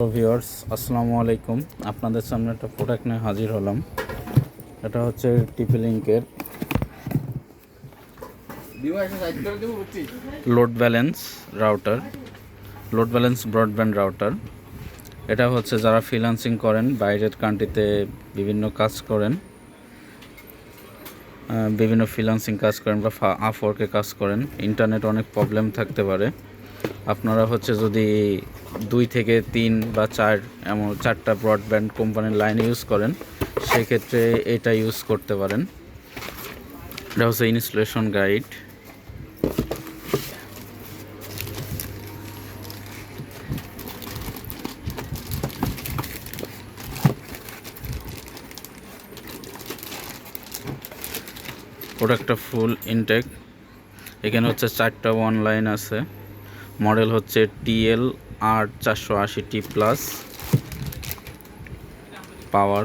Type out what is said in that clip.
Viewers আসসালামু আলাইকুম। আপনাদের সামনে একটা প্রোডাক্ট নিয়ে হাজির হলাম। এটা হচ্ছে টিপি লিঙ্কের load balance router, load balance broadband router. এটা হচ্ছে যারা ফ্রিল্যান্সিং করেন, বাইরের কান্ট্রিতে বিভিন্ন কাজ করেন, বিভিন্ন ফ্রিল্যান্সিং কাজ করেন বা আপওয়ার্কে কাজ করেন, ইন্টারনেট অনেক প্রবলেম থাকতে পারে। আপনারা হচ্ছে যদি 2 থেকে 3 বা 4 এমন 4টা ব্রডব্যান্ড কোম্পানির লাইন ইউজ করেন, সেক্ষেত্রে এটা ইউজ করতে পারেন। এটা হচ্ছে ইনস্টলেশন গাইড। প্রোডাক্টটা ফুল ইনটেক। এখানে হচ্ছে 4টা অনলাইন আছে। মডেল হচ্ছে TL R480T+। পাওয়ার